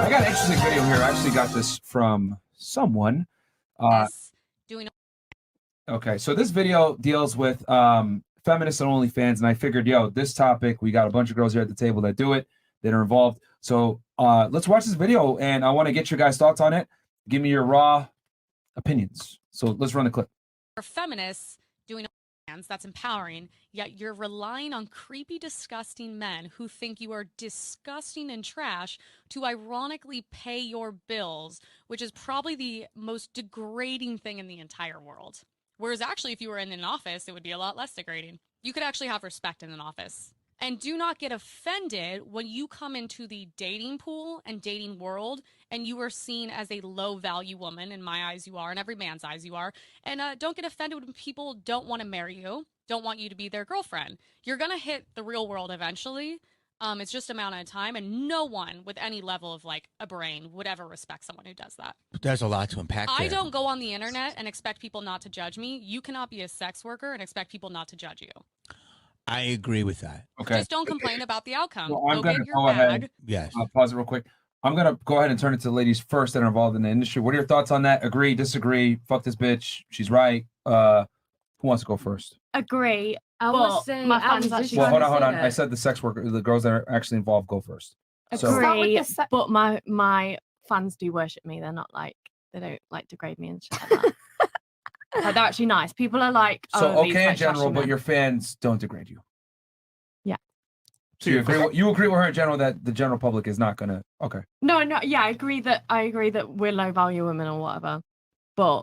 I got an interesting video here. I actually got this from someone. Okay, so this video deals with feminists and OnlyFans, and I figured, yo, this topic, we got a bunch of girls here at the table that do it, that are involved. So let's watch this video, and I want to get your guys' thoughts on it. Give me your raw opinions. So let's run the clip. For feminists doing OnlyFans, that's empowering, yet you're relying on creepy, disgusting men who think you are disgusting and trash to ironically pay your bills, which is probably the most degrading thing in the entire world. Whereas actually, if you were in an office, it would be a lot less degrading. You could actually have respect in an office. And do not get offended when you come into the dating pool and dating world and you are seen as a low-value woman. In my eyes, you are. In every man's eyes, you are. And don't get offended when people don't want to marry you, don't want you to be their girlfriend. You're going to hit the real world eventually. It's just a matter of time. And no one with any level of, like, a brain would ever respect someone who does that. There's a lot to unpack there. I don't go on the internet and expect people not to judge me. You cannot be a sex worker and expect people not to judge you. I agree with that. Okay. Just don't complain about the outcome. So I'm going to go ahead. Yes. I'll pause it real quick. I'm going to go ahead and turn it to the ladies first that are involved in the industry. What are your thoughts on that? Agree, disagree, fuck this bitch, she's right. Who wants to go first? Agree. I would say my fans actually. Well, hold on. I said the sex worker, the girls that are actually involved, go first. Agree, but my fans do worship me. They're not like, they don't like degrade me and shit like that. Like, they're actually nice. People are like, so oh, okay in general, but your fans don't degrade you. Yeah. So you agree with her in general that the general public is not gonna. Okay. No, yeah, I agree that we're low value women or whatever, but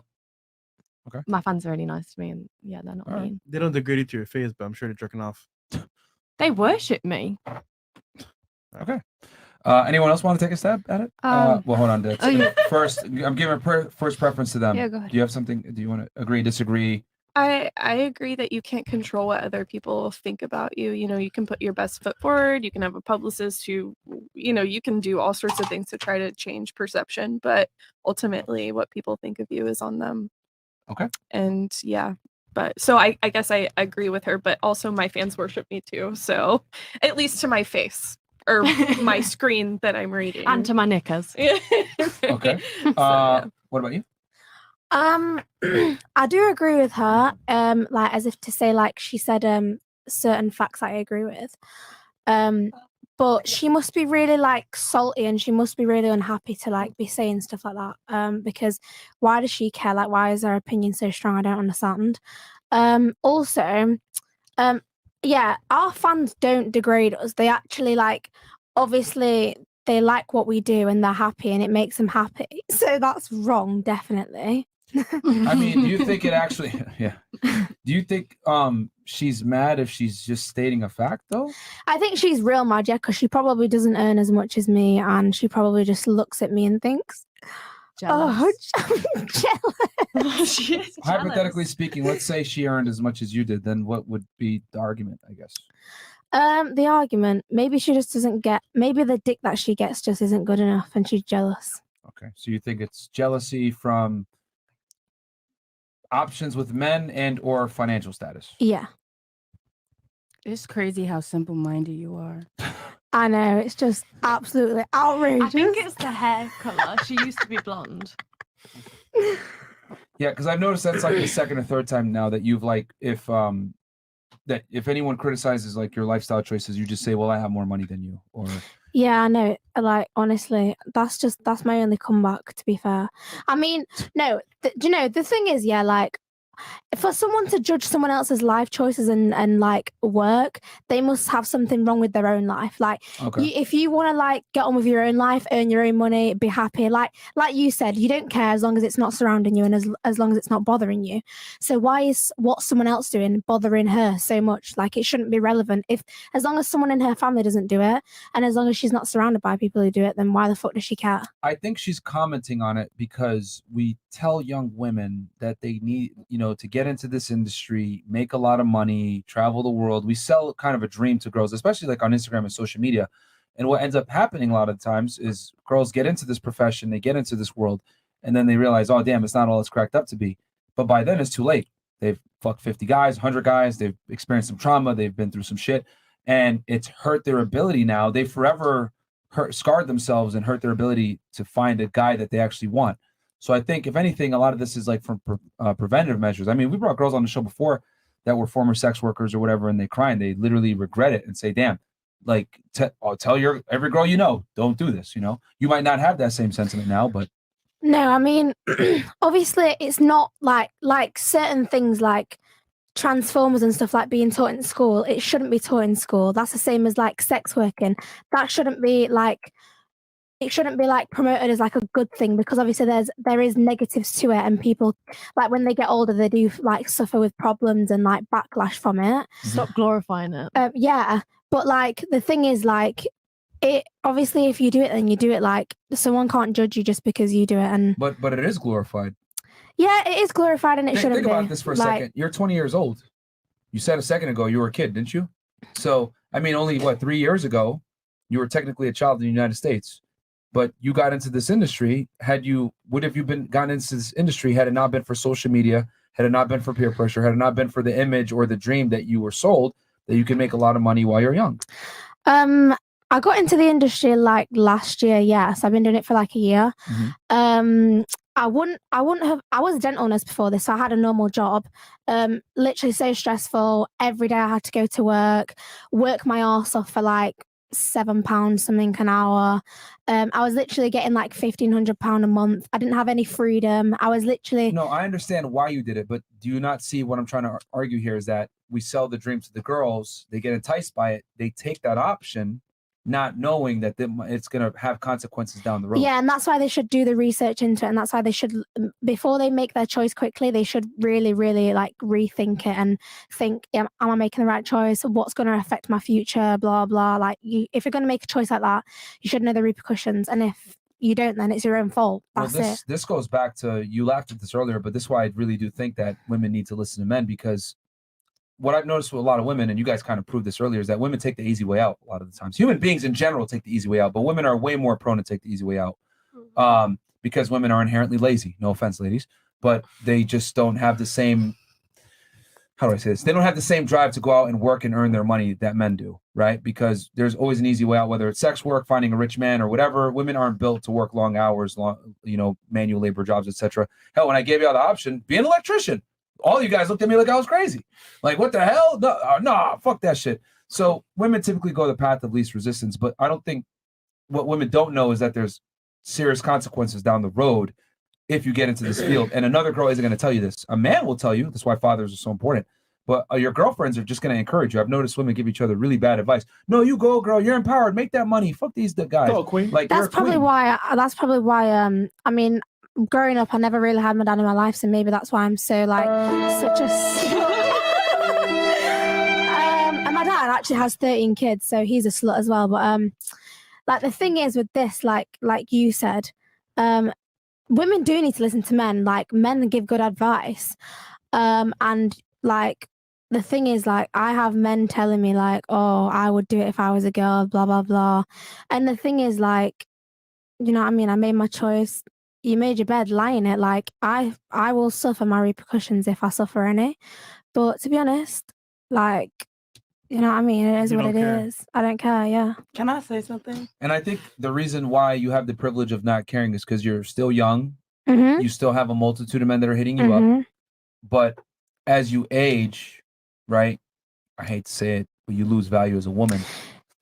okay, my fans are really nice to me, and yeah, they're not mean. They don't degrade you to your face, but I'm sure they're jerking off. They worship me. Okay. Anyone else want to take a stab at it? Well, hold on. First, I'm giving first preference to them. Yeah, go ahead. Do you have something? Do you want to agree, disagree? I agree that you can't control what other people think about you. You know, you can put your best foot forward. You can have a publicist who, you know, you can do all sorts of things to try to change perception. But ultimately, what people think of you is on them. Okay. And yeah, but so I guess I agree with her. But also, my fans worship me too. So at least to my face. Or my screen that I'm reading. And to my knickers. Okay. What about you? I do agree with her. Like as if to say, like she said, certain facts I agree with. But she must be really like salty and she must be really unhappy to like be saying stuff like that. Because why does she care? Like, why is her opinion so strong? I don't understand. Also, yeah, our fans don't degrade us. They actually like, obviously, they like what we do and they're happy and it makes them happy. So that's wrong, definitely. I mean, do you think it actually, yeah. Do you think she's mad if she's just stating a fact, though? I think she's real mad, yeah, because she probably doesn't earn as much as me and she probably just looks at me and thinks, jealous. Oh, I'm jealous. She is Hypothetically speaking, let's say she earned as much as you did, then what would be the argument, I guess? The argument, maybe she just doesn't get, maybe the dick that she gets just isn't good enough and she's jealous. Okay, so you think it's jealousy from options with men and or financial status? Yeah. It's crazy how simple-minded you are. I know, it's just absolutely outrageous. I think it's the hair color. She used to be blonde. Yeah, because I've noticed that's like the second or third time now that you've like, if anyone criticizes like your lifestyle choices, you just say, well, I have more money than you, or yeah, I know. Like, honestly, that's my only comeback, to be fair. I mean, no, do you know, the thing is, yeah, like, for someone to judge someone else's life choices and like work, they must have something wrong with their own life. Like, if you want to like get on with your own life, earn your own money, be happy, like you said, you don't care as long as it's not surrounding you and as long as it's not bothering you. So why is what someone else doing bothering her so much? Like, it shouldn't be relevant. As long as someone in her family doesn't do it, and as long as she's not surrounded by people who do it, then why the fuck does she care? I think she's commenting on it because we tell young women that they need, you know, to get into this industry, make a lot of money, travel the world. We sell kind of a dream to girls, especially like on Instagram and social media. And what ends up happening a lot of times is girls get into this profession, they get into this world, and then they realize, oh, damn, it's not all it's cracked up to be. But by then it's too late. They've fucked 50 guys, 100 guys. They've experienced some trauma. They've been through some shit. And it's hurt their ability now. They forever scarred themselves and hurt their ability to find a guy that they actually want. So I think, if anything, a lot of this is like from preventative measures. I mean, we brought girls on the show before that were former sex workers or whatever, and they cry and they literally regret it and say, damn, like, I'll tell every girl you know, don't do this. You know, you might not have that same sentiment now, but. No, I mean, obviously it's not like certain things like Transformers and stuff like being taught in school. It shouldn't be taught in school. That's the same as like sex working. That shouldn't be like, it shouldn't be like promoted as like a good thing, because obviously there is negatives to it, and people like when they get older they do like suffer with problems and like backlash from it. Stop glorifying it. Yeah, but like the thing is like, it obviously if you do it then you do it, like someone can't judge you just because you do it. And But it is glorified. Yeah, it is glorified, and it shouldn't think be. about this for a second. You're 20 years old. You said a second ago you were a kid, didn't you? So I mean, only 3 years ago you were technically a child in the United States, but you got into this industry. Would have you gotten into this industry had it not been for social media, had it not been for peer pressure, had it not been for the image or the dream that you were sold that you can make a lot of money while you're young? I got into the industry like last year. Yes, I've been doing it for like a year. I wouldn't have. I was a dental nurse before this, so I had a normal job. Literally so stressful. Every day I had to go to work my arse off for like £7 something an hour. I was literally getting like £1,500 a month. I didn't have any freedom. I was literally. No, I understand why you did it, but do you not see what I'm trying to argue here is that we sell the dream to the girls. They get enticed by it. They take that option, not knowing that it's going to have consequences down the road. Yeah, and that's why they should do the research into it, and that's why they should, before they make their choice quickly, they should really, really like rethink it and think, am I making the right choice? What's going to affect my future? Blah, blah. Like, if you're going to make a choice like that, you should know the repercussions, and if you don't, then it's your own fault. That's it. This goes back to, you laughed at this earlier, but this is why I really do think that women need to listen to men, because what I've noticed with a lot of women, and you guys kind of proved this earlier, is that women take the easy way out a lot of the times. Human beings in general take the easy way out, but women are way more prone to take the easy way out because women are inherently lazy. No offense, ladies, but they just don't have the same, how do I say this? They don't have the same drive to go out and work and earn their money that men do, right? Because there's always an easy way out, whether it's sex work, finding a rich man, or whatever. Women aren't built to work long hours, manual labor jobs, etc. Hell, when I gave you all the option, be an electrician, all you guys looked at me like I was crazy. Like, what the hell? No, fuck that shit. So women typically go the path of least resistance, but I don't think what women don't know is that there's serious consequences down the road if you get into this field. And another girl isn't going to tell you this. A man will tell you. That's why fathers are so important. But your girlfriends are just going to encourage you. I've noticed women give each other really bad advice. No, you go, girl. You're empowered. Make that money. Fuck these guys. Go, queen. Like, That's probably why. I mean, growing up, I never really had my dad in my life, so maybe that's why I'm so like such a. And my dad actually has 13 kids, so he's a slut as well. But like the thing is with this, like you said, women do need to listen to men. Like, men give good advice, and like the thing is, like, I have men telling me like, oh, I would do it if I was a girl, blah blah blah. And the thing is, like, you know what I mean? I made my choice. You made your bed, lie in it. Like, I will suffer my repercussions if I suffer any. But to be honest, like, you know what I mean? It is what it is. I don't care, yeah. Can I say something? And I think the reason why you have the privilege of not caring is because you're still young. Mm-hmm. You still have a multitude of men that are hitting you up. But as you age, right? I hate to say it, but you lose value as a woman.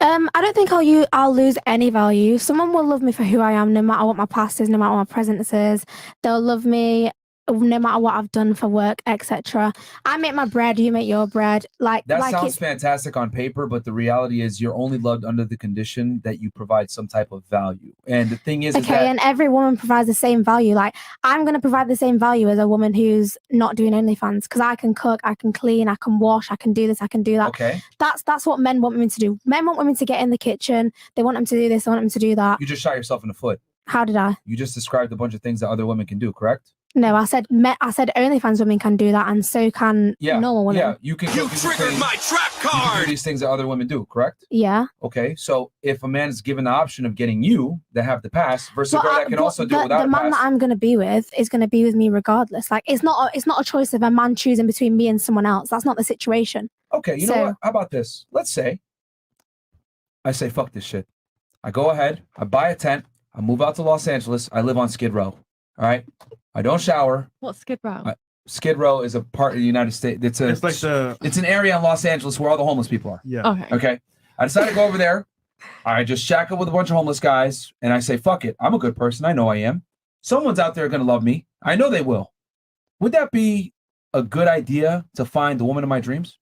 I don't think I'll lose any value. Someone will love me for who I am, no matter what my past is, no matter what my present is. They'll love me no matter what I've done for work, etc. I make my bread, you make your bread. Like that sounds fantastic on paper, but the reality is you're only loved under the condition that you provide some type of value. And the thing is, and every woman provides the same value. Like, I'm going to provide the same value as a woman who's not doing OnlyFans, because I can cook, I can clean, I can wash, I can do this, I can do that. Okay. That's what men want women to do. Men want women to get in the kitchen. They want them to do this. They want them to do that. You just shot yourself in the foot. How did I? You just described a bunch of things that other women can do, correct? No, I said OnlyFans women can do that, and so can normal women. Yeah, you can. You triggered my trap card. You can do these things that other women do, correct? Yeah. Okay, so if a man is given the option of getting you that have the pass versus a girl that can also do it without the man that I'm going to be with is going to be with me regardless. Like, it's not a choice of a man choosing between me and someone else. That's not the situation. Okay, you know what? How about this? Let's say I say fuck this shit. I go ahead, I buy a tent, I move out to Los Angeles, I live on Skid Row. All right. I don't shower. What's Skid Row? Skid Row is a part of the United States. It's an area in Los Angeles where all the homeless people are. Yeah. Okay. Okay. I decided to go over there. I just shack up with a bunch of homeless guys and I say, fuck it. I'm a good person. I know I am. Someone's out there going to love me. I know they will. Would that be a good idea to find the woman of my dreams?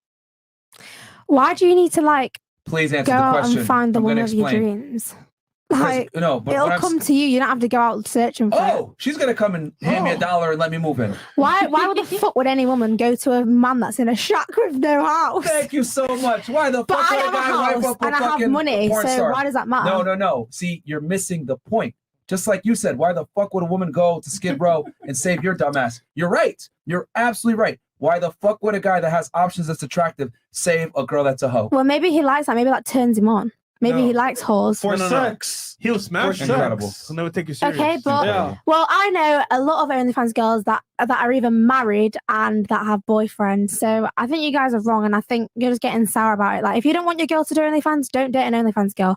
Why do you need to like Please answer go the out question. and find the I'm woman gonna of your explain. dreams? Because, Like, no, but it'll come to you. You don't have to go out searching for it. Oh, she's going to come and hand me $1 and let me move in. Why the fuck would any woman go to a man that's in a shack with no house? Thank you so much. Why the But fuck I would have a a guy wipe house up a and I have fucking money, porn so star? why does that matter? No. See, you're missing the point. Just like you said, why the fuck would a woman go to Skid Row and save your dumbass? You're right. You're absolutely right. Why the fuck would a guy that has options that's attractive save a girl that's a hoe? Well, maybe he likes that. Maybe that turns him on. Maybe No. he likes whores. For sex. He'll smash you. Incredible. He'll never take you serious. Okay, but well, I know a lot of OnlyFans girls that are either married and that have boyfriends. So I think you guys are wrong, and I think you're just getting sour about it. Like, if you don't want your girl to do OnlyFans, don't date an OnlyFans girl.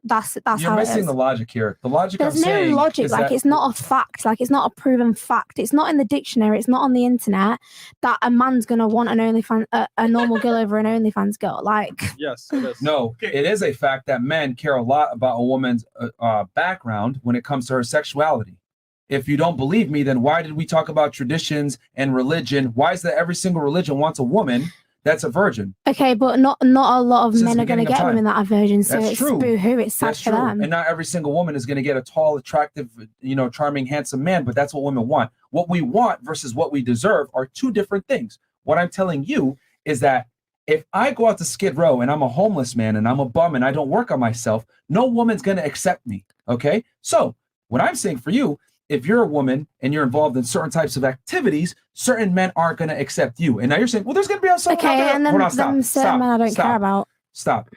That's You're how it missing is. the logic here. The logic There's I'm no saying logic. is Like, that it's not a fact. Like, it's not a proven fact. It's not in the dictionary. It's not on the internet that a man's gonna want an OnlyFans, a normal girl over an OnlyFans girl. Like, yes, it is. No, it is a fact that men care a lot about a woman's background when it comes to her sexuality. If you don't believe me, then why did we talk about traditions and religion? Why is that every single religion wants a woman that's a virgin? okay, but not a lot of Since men the are gonna beginning of get time. women that are virgins. So That's it's true. boo-hoo. It's sad That's for true. them. And not every single woman is going to get a tall, attractive, charming, handsome man, but that's what women want. What we want versus what we deserve are two different things. What I'm telling you is that if I go out to Skid Row and I'm a homeless man and I'm a bum and I don't work on myself, no woman's going to accept me. Okay? So what I'm saying for you, if you're a woman and you're involved in certain types of activities, certain men aren't going to accept you. And now you're saying, well, there's going to be someone out Okay, there. and then Hold on, them certain men I don't care about. Stop.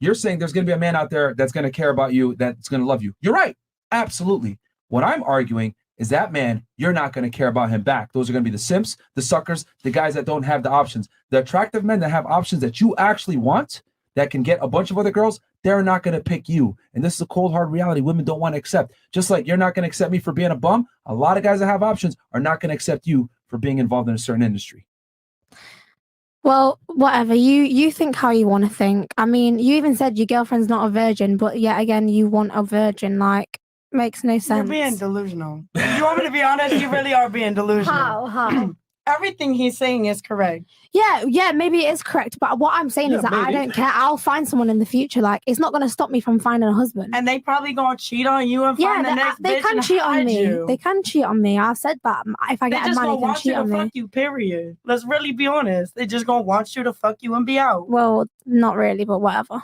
You're saying there's going to be a man out there that's going to care about you, that's going to love you. You're right. Absolutely. What I'm arguing is that man, you're not going to care about him back. Those are going to be the simps, the suckers, the guys that don't have the options. The attractive men that have options that you actually want, that can get a bunch of other girls, they're not going to pick you. And this is a cold, hard reality women don't want to accept. Just like you're not going to accept me for being a bum, a lot of guys that have options are not going to accept you for being involved in a certain industry. Well, whatever. You think how you want to think. I mean, you even said your girlfriend's not a virgin, but yet again, you want a virgin. Like, makes no You're sense. being delusional. If you want me to be honest, you really are being delusional. How? Everything he's saying is correct. Yeah, maybe it is correct. But what I'm saying is that I don't care. I'll find someone in the future. Like, it's not going to stop me from finding a husband. And they probably gonna cheat on you and find the next they bitch can and cheat on hide me. you. They can cheat on me. I've said that. If I They get a just man, gonna he can want you cheat to on fuck me. you, period. Let's really be honest. They just gonna want you to fuck you and be out. Well, not really, but whatever.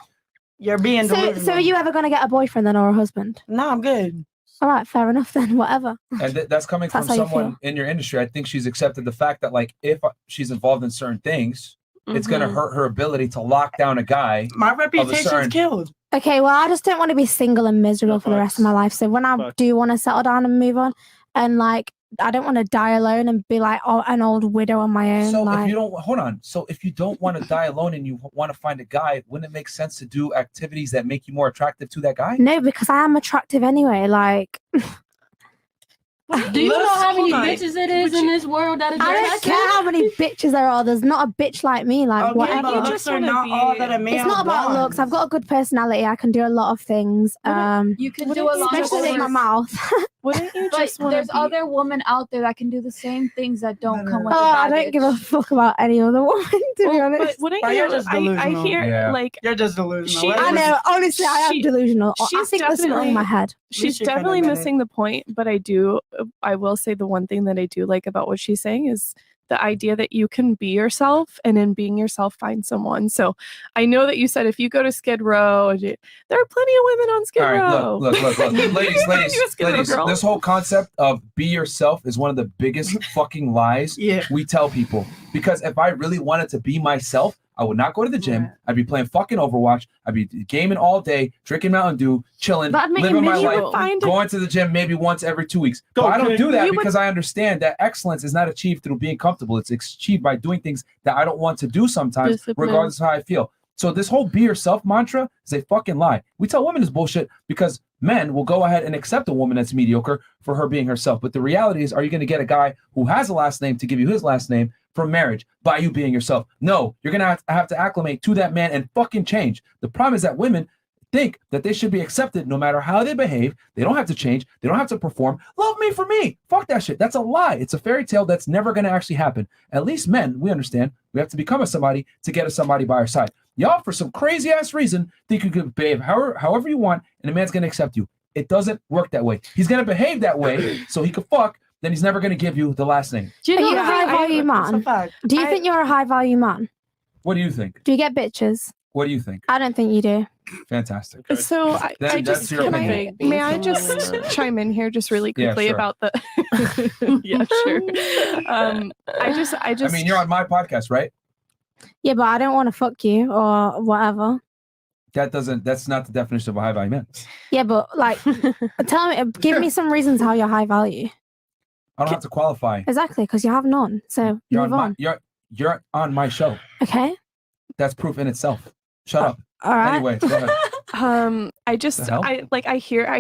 You're being delusional. So are you ever going to get a boyfriend then or a husband? No, I'm good. All right, fair enough then. Whatever. And that's coming from That's how you someone feel. in your industry. I think she's accepted the fact that, like, if she's involved in certain things, it's going to hurt her ability to lock down a guy. My of a reputation's certain- killed. Okay, well, I just don't want to be single and miserable for the rest of my life. So when I do want to settle down and move on, and like, I don't want to die alone and be like an old widow on my own. So like, if you don't, hold on. So if you don't want to die alone and you want to find a guy, wouldn't it make sense to do activities that make you more attractive to that guy? no, because I am attractive anyway. Like, Do you know how many hold on. bitches it is in this world that is I don't attractive? care how many bitches there are. There's not a bitch like me. Like, Okay, whatever. but looks are not all that a man It's not about wants. looks. I've got a good personality. I can do a lot of things. You can do a lot of especially in my things. mouth. Wouldn't you But just want there's to be... other women out there that can do the same things that don't come with Oh, the I baggage. don't give a fuck about any other woman, to be Well, honest. but wouldn't But you? you're just I delusional. hear Yeah. like You're just delusional. She- I know. Honestly, I am she- delusional. I she's think there's something wrong in my head. she's least you can definitely admit it. missing the point, but I will say the one thing that I do like about what she's saying is the idea that you can be yourself and in being yourself find someone. So I know that you said if you go to Skid Row, there are plenty of women on Skid All right, Row. look, ladies, You're a Skid Row girl. this whole concept of be yourself is one of the biggest fucking lies we tell people. Because if I really wanted to be myself, I would not go to the gym. I'd be playing fucking Overwatch. I'd be gaming all day, drinking Mountain Dew, chilling, That'd make you living my miserable. life, going to the gym maybe once every 2 weeks. But I don't do that because I understand that excellence is not achieved through being comfortable. It's achieved by doing things that I don't want to do sometimes, Discipline. regardless of how I feel. So this whole be yourself mantra is a fucking lie. We tell women this bullshit because men will go ahead and accept a woman that's mediocre for her being herself. But the reality is, are you going to get a guy who has a last name to give you his last name from marriage by you being yourself? No, you're going to have to acclimate to that man and fucking change. The problem is that women think that they should be accepted no matter how they behave. They don't have to change. They don't have to perform. Love me for me. Fuck that shit. That's a lie. It's a fairy tale that's never going to actually happen. At least men, we understand. We have to become a somebody to get a somebody by our side. Y'all, for some crazy ass reason, think you could behave however you want and a man's going to accept you. It doesn't work that way. He's going to behave that way so he could fuck. Then he's never going to give you the last name. Are you a high value man? Do you think you're a high value man? What do you think? Do you get bitches? What do you think? I don't think you do. Fantastic. So I just may I just chime in here just really Yeah, quickly sure. about the yeah, sure. I mean, you're on my podcast, right? Yeah, but I don't want to fuck you or whatever. That's not the definition of a high value man. Yeah, but like, give me some reasons how you're high value. I don't have to qualify. Exactly, because you have none. So You're move on on. you're on my show. Okay. That's proof in itself. Shut up. All right. Anyway, go ahead. I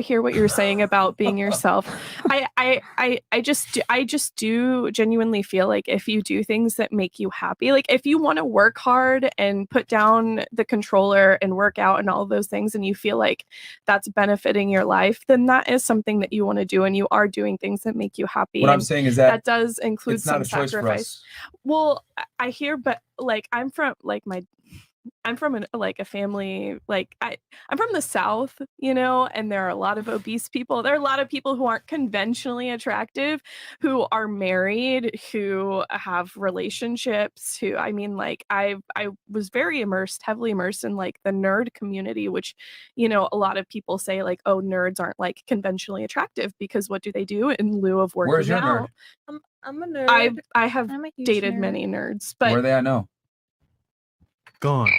hear what you're saying about being yourself. I just do genuinely feel like if you do things that make you happy, like if you want to work hard and put down the controller and work out and all of those things, and you feel like that's benefiting your life, then that is something that you want to do, and you are doing things that make you happy. What I'm saying is that does include it's not some a choice for sacrifice. us. Well, I hear, but like I'm from a family, like I'm from the South, you know, and there are a lot of obese people. There are a lot of people who aren't conventionally attractive, who are married, who have relationships, who, I mean, like I was heavily immersed in like the nerd community, which, you know, a lot of people say like, oh, nerds aren't like conventionally attractive because what do they do in lieu of working Where's your out? nerd? I'm a nerd. I have I'm a huge dated nerd. many nerds, but Where are they at now? Gone.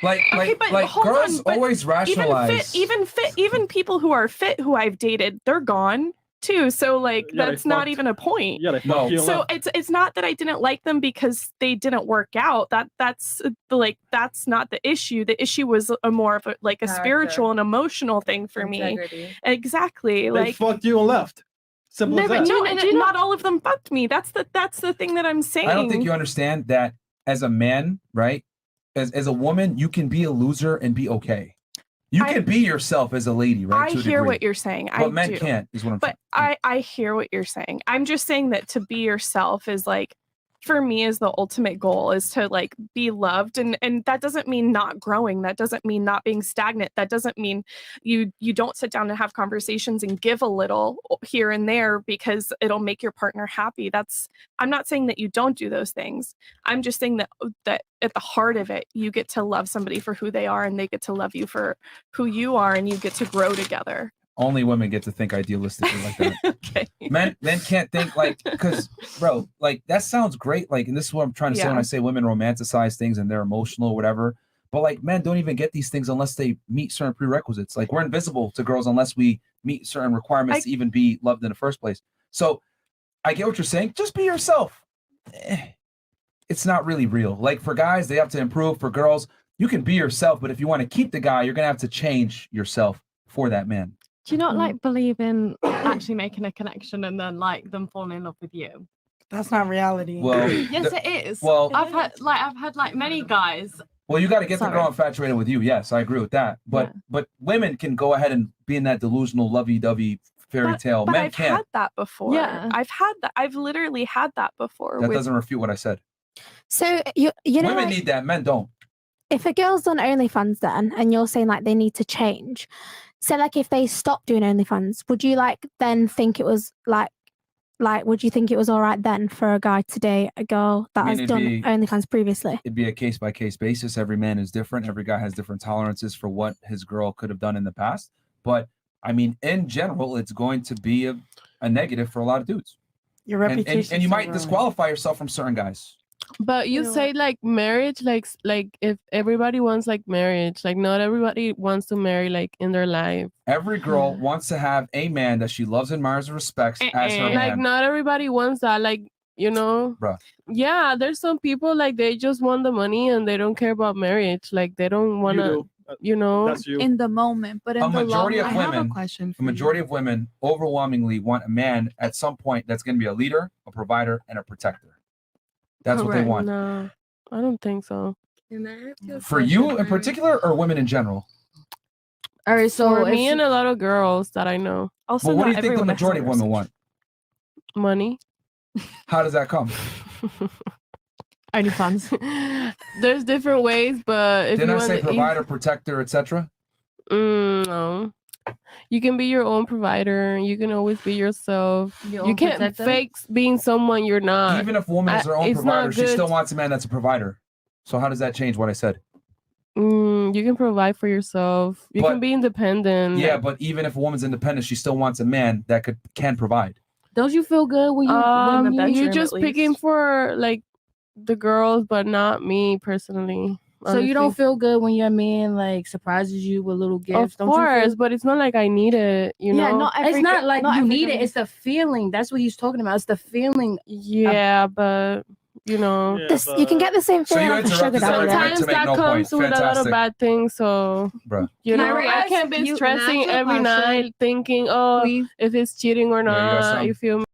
Like hold girls on, but always rationalize. even people who are fit who I've dated, they're gone too. So like Yeah, they that's not fucked. even a point. Yeah, they fucked you So up. it's not that I didn't like them because they didn't work out. That's not the issue. The issue was a more of a spiritual and emotional thing for Integrity. me. Exactly. They Like fucked you and left. Simple no, as but that. not all of them fucked me. That's the thing that I'm saying. I don't think you understand that as a man, right? As a woman, you can be a loser and be okay. You can be yourself as a lady, right? I to a hear degree. what you're saying. But men do. can't, is what I'm But I hear what you're saying. I'm just saying that to be yourself is like, for me, is the ultimate goal, is to like be loved, and that doesn't mean not growing. That doesn't mean not being stagnant. That doesn't mean you don't sit down and have conversations and give a little here and there because it'll make your partner happy. I'm not saying that you don't do those things. I'm just saying that at the heart of it, you get to love somebody for who they are, and they get to love you for who you are, and you get to grow together. Only women get to think idealistically like that. Okay. Men can't think like, because bro, like that sounds great. Like, and this is what I'm trying to say when I say women romanticize things and they're emotional or whatever. But like men don't even get these things unless they meet certain prerequisites. Like we're invisible to girls unless we meet certain requirements to even be loved in the first place. So I get what you're saying. Just be yourself. It's not really real. Like for guys, they have to improve. For girls, you can be yourself. But if you want to keep the guy, you're gonna have to change yourself for that man. Do you not like believe in actually making a connection and then like them falling in love with you? That's not reality. Well, Yes, it is. well- I've had many guys. Well, you got to get the Sorry. girl infatuated with you. Yes, I agree with that. But women can go ahead and be in that delusional lovey-dovey fairy tale. But Men I've can't. had that before. Yeah. I've had that. I've literally had that before. That doesn't refute what I said. So you know, Women like, need that. Men don't. if a girl's done OnlyFans then, and you're saying like they need to change, so like if they stop doing OnlyFans, would you like then think it was like would you think it was all right then for a guy to date a girl that I mean, has done OnlyFans previously? It'd be a case-by-case basis. Every man is different. Every guy has different tolerances for what his girl could have done in the past. But I mean, in general, it's going to be a negative for a lot of dudes. Your reputation. And you might disqualify yourself from certain guys. But you say like marriage, like if everybody wants like marriage, like not everybody wants to marry like in their life. Every girl wants to have a man that she loves, admires, and respects as her Like man. not everybody wants that. Like You know? Bruh. Yeah, there's some people like they just want the money and they don't care about marriage. Like they don't want to, do. you know? That's you. In the moment, but in A the long majority of run, I have a women, question a for you. majority of women overwhelmingly want a man at some point that's going to be a leader, a provider, and a protector. That's what they Correct. want. No, I don't think so. For you in particular, or women in general? All right, so For if me you- and a lot of girls that I know, Also, Well, what do not you think the everyone has majority of women conversation. want? money. How does that come? OnlyFans. There's different ways, but if Didn't you I want say the provider, protector, etc.? No. You can be your own provider. You can always be yourself. Your You own can't protector? fake being someone you're not. Even if a woman is her own it's provider, not she good. still wants a man that's a provider. So how does that change what I said? You can provide for yourself. You But- can be independent. Yeah, but even if a woman's independent, she still wants a man that can provide. don't you feel good when you in the bedroom, you're at just picking least. for like the girls, but not me personally. so you don't honestly. feel good when your man like surprises you with little gifts? Of Don't you course, feel- but it's not like I need it. You Yeah, know. not every. it's not like not you every need girl it. It's the feeling. That's what he's talking about. It's the feeling. Yeah, but you know. Yeah, This, you can get the same So feeling you off a interrupted sugar that daddy. argument though. to Sometimes make that no comes point. with a lot of Fantastic. bad things. So Bruh. you know, Can I I ask can't be you an stressing actual every question, night thinking, oh, please? if it's cheating or Yeah, you got not. some? You feel me?